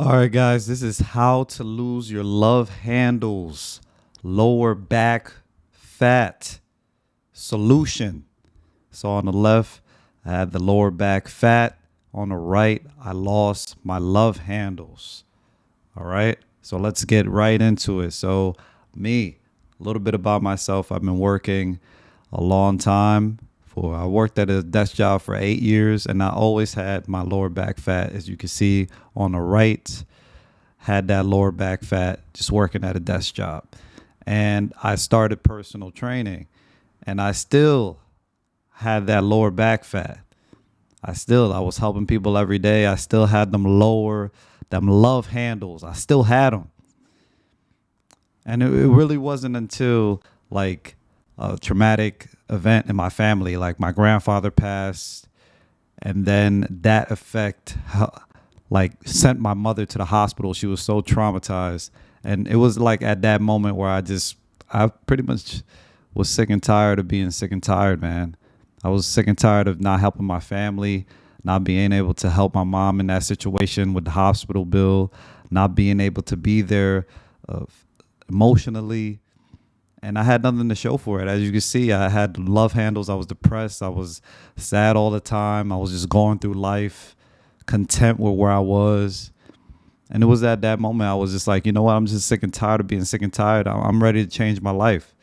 All right, guys, this is how to lose your love handles, lower back fat solution. So on the left, I had the lower back fat. On the right, I lost my love handles. All right, so let's get right into it. So, me, a little bit about myself. I've been working a long time. I worked at a desk job for 8 years, and I always had my lower back fat. As you can see on the right, had that lower back fat just working at a desk job. And I started personal training, and I still had that lower back fat. I was helping people every day. I still had them love handles. I still had them. And it really wasn't until like a traumatic event in my family, like my grandfather passed, and then that effect like sent my mother to the hospital. She was so traumatized. And it was like at that moment where I pretty much was sick and tired of being sick and tired, man. I was sick and tired of not helping my family, not being able to help my mom in that situation with the hospital bill, not being able to be there uh, emotionally. And I had nothing to show for it. As you can see, I had love handles. I was depressed. I was sad all the time. I was just going through life, content with where I was. And it was at that moment I was just like, you know what? I'm just sick and tired of being sick and tired. I'm ready to change my life.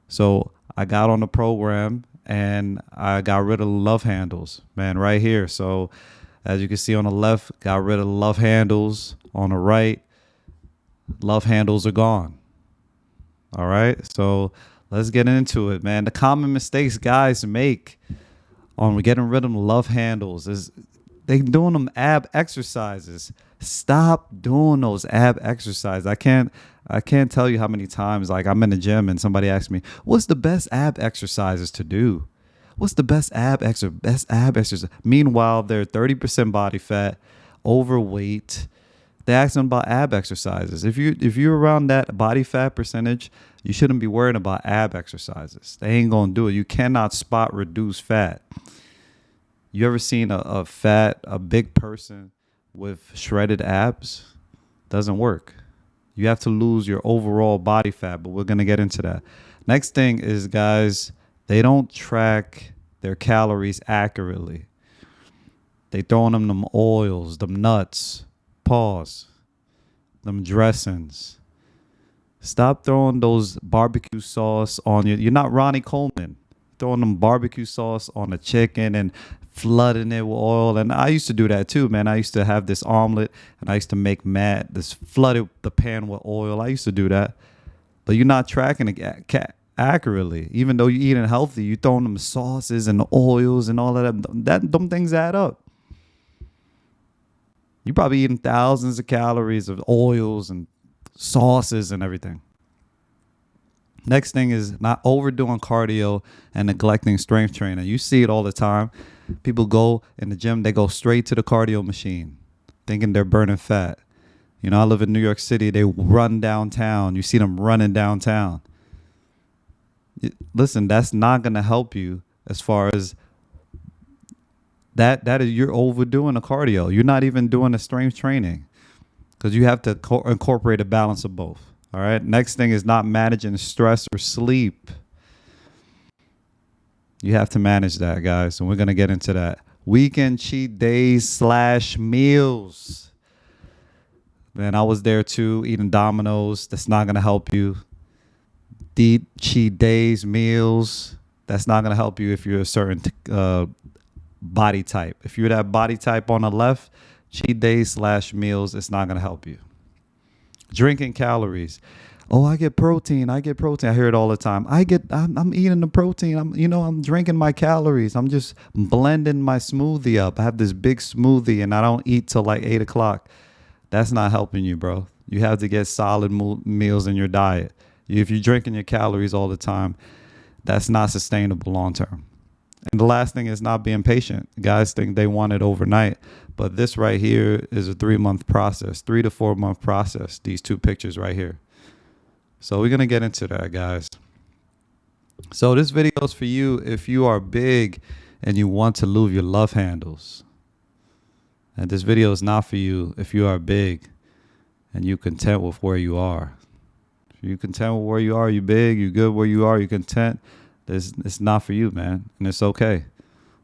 So I got on the program and I got rid of the love handles, man, right here. So as you can see on the left, got rid of the love handles. On the right, love handles are gone. All right. So let's get into it, man. The common mistakes guys make on getting rid of the love handles is they doing them ab exercises. Stop doing those ab exercises. I can't tell you how many times like I'm in the gym and somebody asks me, "What's the best ab exercises to do?" What's the best ab exercise? Meanwhile, they're 30% body fat, overweight. They ask them about ab exercises. If you're around that body fat percentage, you shouldn't be worrying about ab exercises. They ain't gonna do it. You cannot spot reduce fat. You ever seen a big person with shredded abs? Doesn't work. You have to lose your overall body fat, but we're gonna get into that. Next thing is, guys, they don't track their calories accurately. They throwing them oils, them nuts, pause, them dressings. Stop throwing those barbecue sauce on you. You're not Ronnie Coleman throwing them barbecue sauce on the chicken and flooding it with oil. And I used to do that too, man. I used to have this omelet and I used to make this flooded the pan with oil. I used to do that. But you're not tracking it accurately. Even though you're eating healthy, you're throwing them sauces and the oils and all of that. Them things add up. You're probably eating thousands of calories of oils and sauces and everything. Next thing is not overdoing cardio and neglecting strength training. You see it all the time. People go in the gym, they go straight to the cardio machine, thinking they're burning fat. You know, I live in New York City. They run downtown. You see them running downtown. Listen, that's not going to help you as far as that is you're overdoing the cardio. You're not even doing the strength training because you have to incorporate a balance of both. All right. Next thing is not managing stress or sleep. You have to manage that, guys. And we're going to get into that. Weekend cheat days / meals. Man, I was there too, eating Domino's. That's not going to help you. Deep cheat days, meals. That's not going to help you if you're a certain body type. If you're that body type on the left, cheat days / meals, it's not going to help you. Drinking calories. Oh, I get protein. I hear it all the time. I'm eating the protein. I'm drinking my calories. I'm just blending my smoothie up. I have this big smoothie and I don't eat till like 8 o'clock. That's not helping you, bro. You have to get solid meals in your diet. If you're drinking your calories all the time, that's not sustainable long term. And the last thing is not being patient. Guys think they want it overnight, but this right here is a 3-month process, 3 to 4 month process. These two pictures right here. So we're going to get into that, guys. So this video is for you if you are big and you want to lose your love handles. And this video is not for you if you are big and you content with where you are. If you content with where you are, you big, you good where you are, you content, it's not for you, man. And it's okay.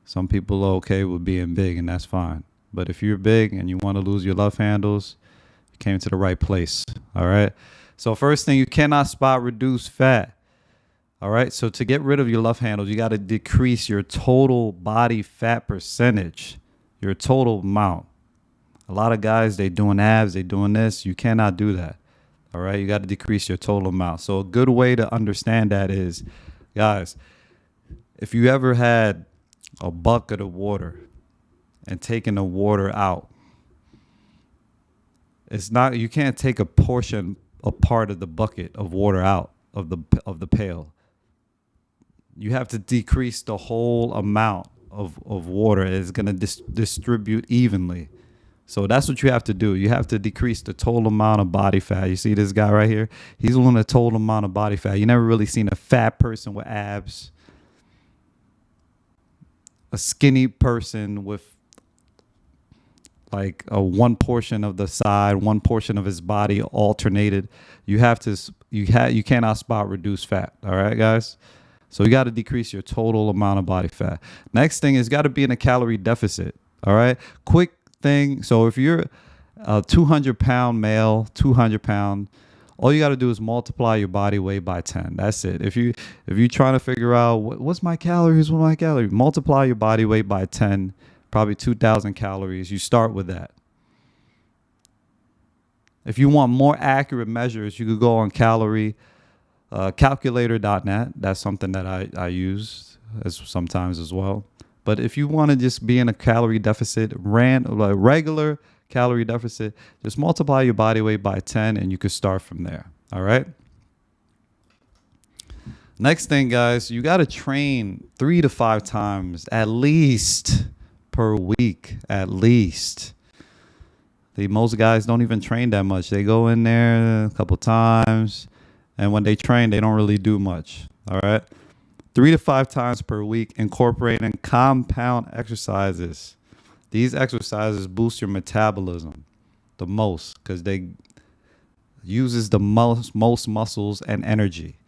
Some people are okay with being big, and that's fine. But if you're big and you want to lose your love handles, you came to the right place. All right. So first thing, you cannot spot reduce fat. All right. So to get rid of your love handles, you got to decrease your total body fat percentage, your total amount. A lot of guys, they doing abs, they doing this. You cannot do that. All right. You got to decrease your total amount. So a good way to understand that is, guys, if you ever had a bucket of water and taking the water out, it's not, you can't take a part of the bucket of water out of the pail. You have to decrease the whole amount of water. It's going to distribute evenly. So that's what you have to do. You have to decrease the total amount of body fat. You see this guy right here? He's on the total amount of body fat. You never really seen a fat person with abs, a skinny person with like a one portion of the side, one portion of his body alternated. You cannot spot reduce fat. All right, guys. So you got to decrease your total amount of body fat. Next thing is got to be in a calorie deficit. All right. Quick thing. So if you're a 200-pound male, 200-pound, all you got to do is multiply your body weight by 10. That's it. If you're trying to figure out what's my calories, multiply your body weight by 10, probably 2,000 calories. You start with that. If you want more accurate measures, you could go on Calorie, calculator.net. That's something that I use sometimes as well. But if you want to just be in a calorie deficit, regular calorie deficit, just multiply your body weight by 10 and you could start from there. All right. Next thing, guys, you got to train 3 to 5 times at least per week, at least. Most guys don't even train that much. They go in there a couple times, and when they train, they don't really do much. All right. 3 to 5 times per week, incorporating compound exercises. These exercises boost your metabolism the most because they uses the most muscles and energy.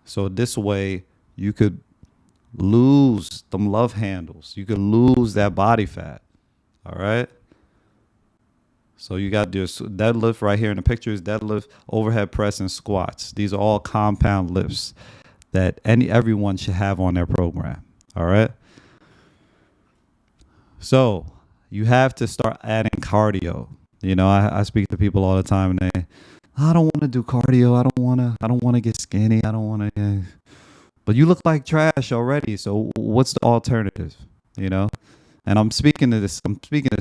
So this way you could lose them love handles. You could lose that body fat. All right. So you got your deadlift right here in the pictures, deadlift, overhead press, and squats. These are all compound lifts that everyone should have on their program. All right. So you have to start adding cardio. You know, I speak to people all the time, and I don't want to do cardio. I don't want to get skinny. I don't want to. But you look like trash already. So what's the alternative? You know. And I'm speaking this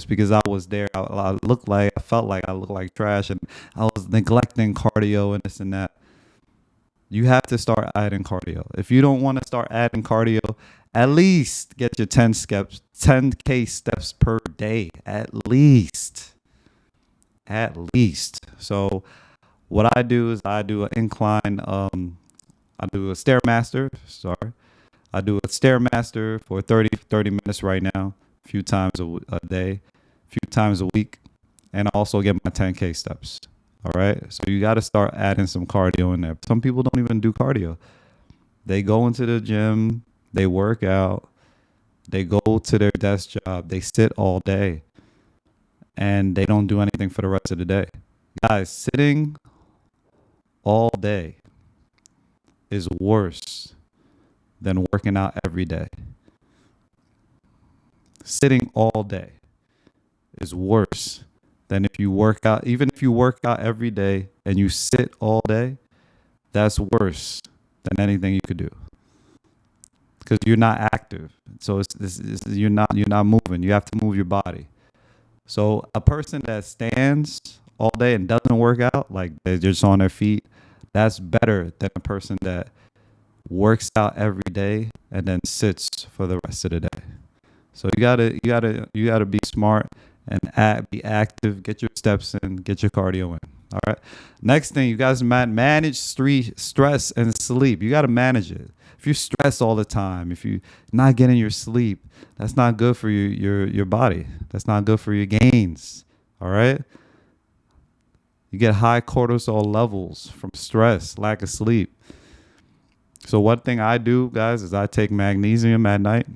because I was there. I felt like I looked like trash, and I was neglecting cardio and this and that. You have to start adding cardio. If you don't want to start adding cardio, at least get your 10K steps per day. At least. So what I do is I do an incline. I do a Stairmaster. I do a Stairmaster for 30 minutes right now, a few times a day, a few times a week, and I also get my 10K steps. All right. So you got to start adding some cardio in there. Some people don't even do cardio. They go into the gym, they work out, they go to their desk job, they sit all day, and they don't do anything for the rest of the day. Guys, sitting all day is worse than working out every day. Sitting all day is worse than if you work out. Even if you work out every day and you sit all day, that's worse than anything you could do because you're not active. So you're not moving. You have to move your body. So a person that stands all day and doesn't work out, like they're just on their feet, that's better than a person that works out every day and then sits for the rest of the day. So you gotta be smart and be active. Get your steps in. Get your cardio in. All right. Next thing, you guys manage stress and sleep. You got to manage it. If you stress all the time, if you're not getting your sleep, that's not good for your body. That's not good for your gains. All right. You get high cortisol levels from stress, lack of sleep. So one thing I do, guys, is I take magnesium at night.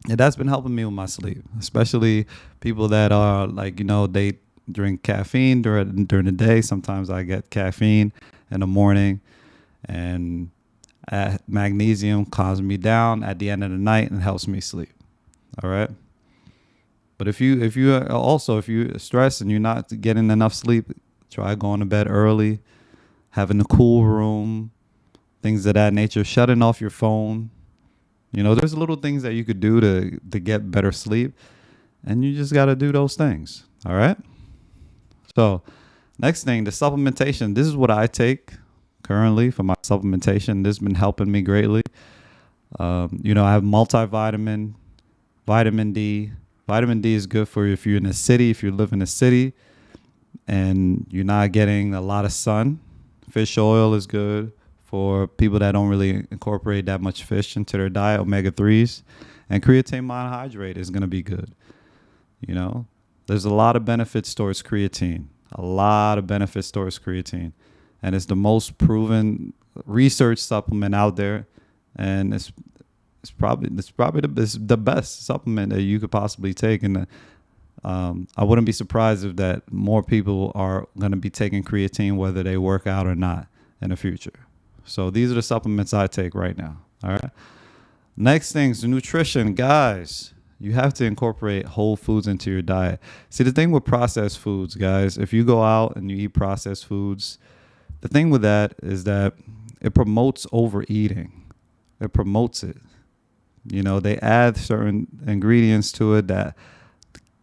And that's been helping me with my sleep, especially people that are like, they drink caffeine during the day. Sometimes I get caffeine in the morning, and magnesium calms me down at the end of the night and helps me sleep. All right. But if you're stressed and you're not getting enough sleep, try going to bed early, having a cool room, things of that nature, shutting off your phone. There's little things that you could do to get better sleep, and you just got to do those things. All right. So next thing, the supplementation. This is what I take currently for my supplementation. This has been helping me greatly. I have multivitamin, vitamin D. Vitamin D is good for you if you're in a city, if you live in a city and you're not getting a lot of sun. Fish oil is good for people that don't really incorporate that much fish into their diet, omega-3s. And creatine monohydrate is going to be good. There's a lot of benefits towards creatine. And it's the most proven research supplement out there. And it's probably the best supplement that you could possibly take. And I wouldn't be surprised if that more people are going to be taking creatine, whether they work out or not in the future. So these are the supplements I take right now. All right. Next thing's nutrition. Guys, you have to incorporate whole foods into your diet. See, the thing with processed foods, guys, if you go out and you eat processed foods, the thing with that is that it promotes overeating. It promotes it. They add certain ingredients to it that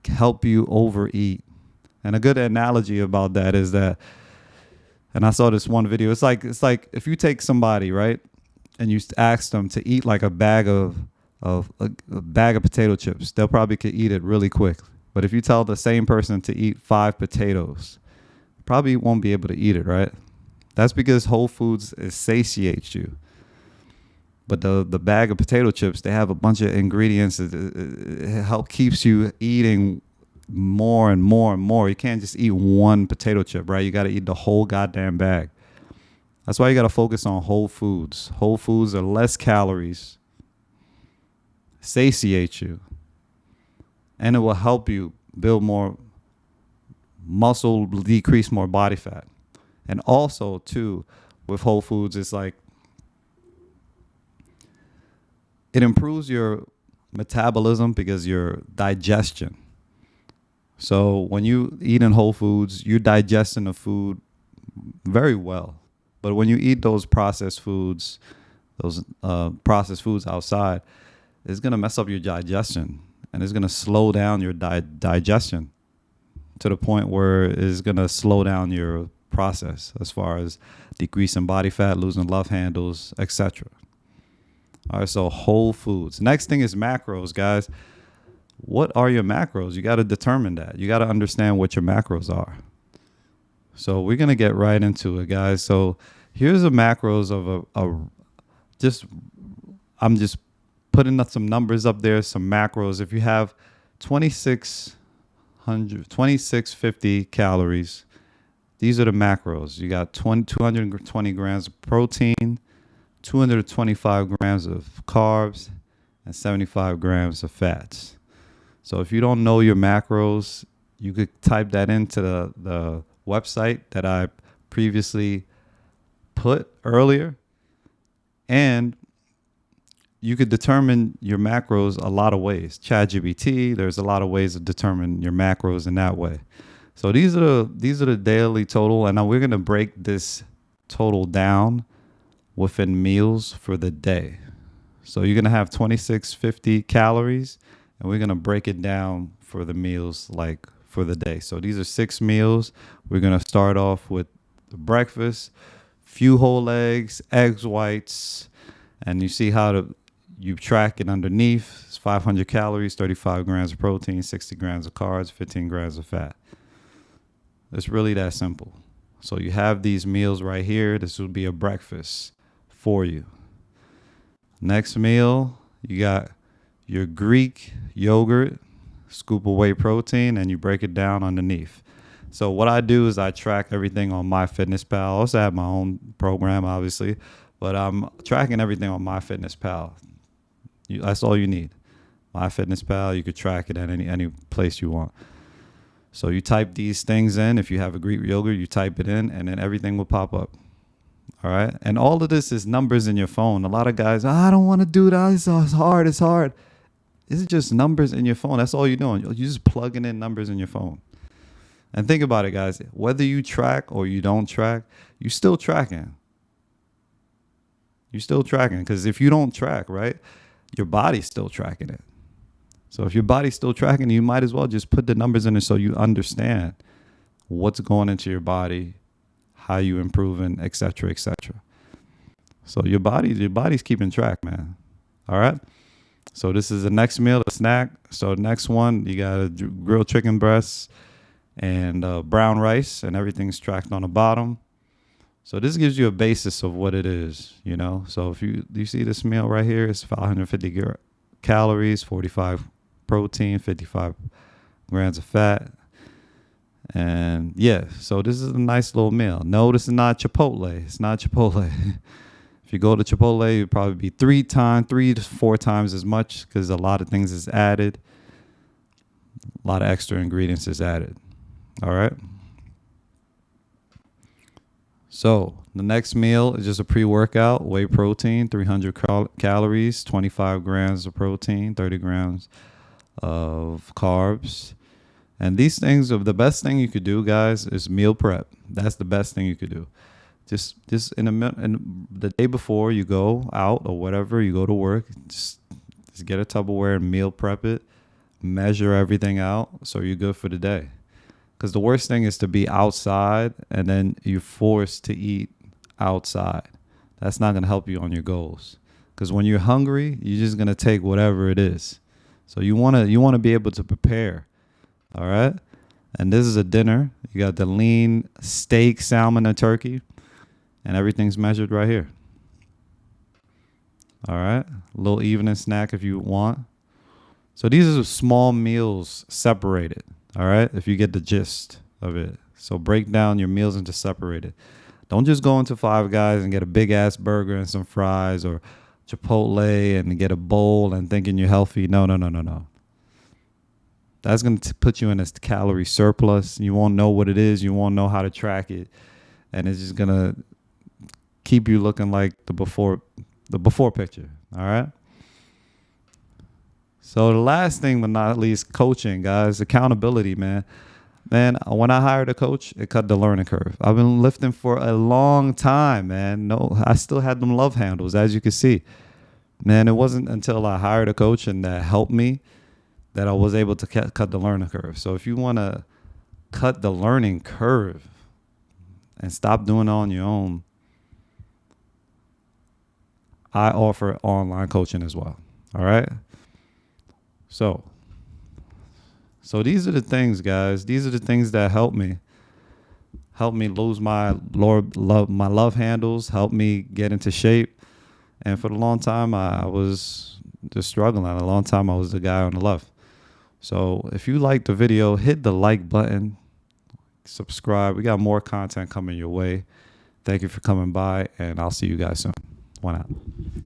help you overeat. And a good analogy about that is that, and I saw this one video, it's like if you take somebody, right, and you ask them to eat like a bag of potato chips, they'll probably could eat it really quick. But if you tell the same person to eat 5 potatoes, probably won't be able to eat it, right? That's because whole foods satiates you. But the bag of potato chips, they have a bunch of ingredients that help keeps you eating more and more and more. You can't just eat one potato chip, right? You got to eat the whole goddamn bag. That's why you got to focus on whole foods. Whole foods are less calories, satiate you, and it will help you build more muscle, decrease more body fat. And also, too, with whole foods, it's like it improves your metabolism because your digestion. So when you eat in whole foods, you're digesting the food very well. But when you eat those processed foods outside, it's going to mess up your digestion, and it's going to slow down your digestion to the point where it's going to slow down your process as far as decreasing body fat, losing love handles, etc. All right, so whole foods. Next thing is macros, guys. What are your macros? You got to determine that. You got to understand what your macros are. So we're going to get right into it, guys. So here's the macros of I'm just putting up some numbers up there, some macros. If you have 2650 calories, these are the macros. You got 220 grams of protein, 225 grams of carbs, and 75 grams of fats. So if you don't know your macros, you could type that into the website that I previously put earlier, and you could determine your macros a lot of ways. ChatGPT, there's a lot of ways to determine your macros in that way. So these are the daily total, and now we're gonna break this total down within meals for the day. So you're gonna have 2650 calories, and we're gonna break it down for the meals like for the day. So these are 6 meals. We're gonna start off with the breakfast, few whole eggs whites, and you see how you track it underneath. It's 500 calories, 35 grams of protein, 60 grams of carbs, 15 grams of fat. It's really that simple. So you have these meals right here. This will be a breakfast for you. Next meal, you got your Greek yogurt, scoop of whey protein, and you break it down underneath. So what I do is I track everything on MyFitnessPal. I also have my own program, obviously, but I'm tracking everything on MyFitnessPal. That's all you need. MyFitnessPal, you could track it at any place you want. So you type these things in. If you have a Greek yogurt, you type it in, and then everything will pop up. All right. And all of this is numbers in your phone. A lot of guys, I don't want to do that. It's hard. It's hard. It's just numbers in your phone. That's all you're doing. You're just plugging in numbers in your phone. And think about it, guys. Whether you track or you don't track, you're still tracking. You're still tracking. Because if you don't track, right, your body's still tracking it. So if your body's still tracking, you might as well just put the numbers in it so you understand what's going into your body, how you improving, et cetera, et cetera. So your body's keeping track, man. All right. So this is the next meal, a snack. So next one, you got a grilled chicken breast and brown rice, and everything's tracked on the bottom. So this gives you a basis of what it is, you know. So if you see this meal right here, it's 550 calories, 45 protein, 55 grams of fat. And yeah, so this is a nice little meal. No, this is not Chipotle. It's not Chipotle. If you go to Chipotle, it'd probably be 3 to 4 times as much because a lot of things is added. A lot of extra ingredients is added. All right. So the next meal is just a pre-workout, whey protein, 300 calories, 25 grams of protein, 30 grams of carbs. And these things, the best thing you could do, guys, is meal prep. That's the best thing you could do. Just in the day before you go out or whatever, you go to work, just get a Tupperware and meal prep it, measure everything out so you're good for the day. Because the worst thing is to be outside and then you're forced to eat outside. That's not going to help you on your goals. Because when you're hungry, you're just going to take whatever it is. So you want to be able to prepare. All right. And this is a dinner. You got the lean steak, salmon, and turkey. And everything's measured right here. All right. A little evening snack if you want. So these are small meals separated. All right. If you get the gist of it. So break down your meals into separated. Don't just go into Five Guys and get a big ass burger and some fries, or Chipotle and get a bowl and thinking you're healthy. No. That's going to put you in a calorie surplus. You won't know what it is. You won't know how to track it. And it's just going to keep you looking like the before picture. All right. So the last thing but not least, coaching, guys, accountability, man. Man, when I hired a coach, it cut the learning curve. I've been lifting for a long time, man. No, I still had them love handles, as you can see. Man, it wasn't until I hired a coach and that helped me that I was able to cut the learning curve. So if you want to cut the learning curve and stop doing it on your own, I offer online coaching as well. All right. So these are the things, guys. These are the things that help me lose my love handles, help me get into shape. And for a long time, I was just struggling. A long time, I was the guy on the left. So if you liked the video, hit the like button, subscribe. We got more content coming your way. Thank you for coming by, and I'll see you guys soon. One out.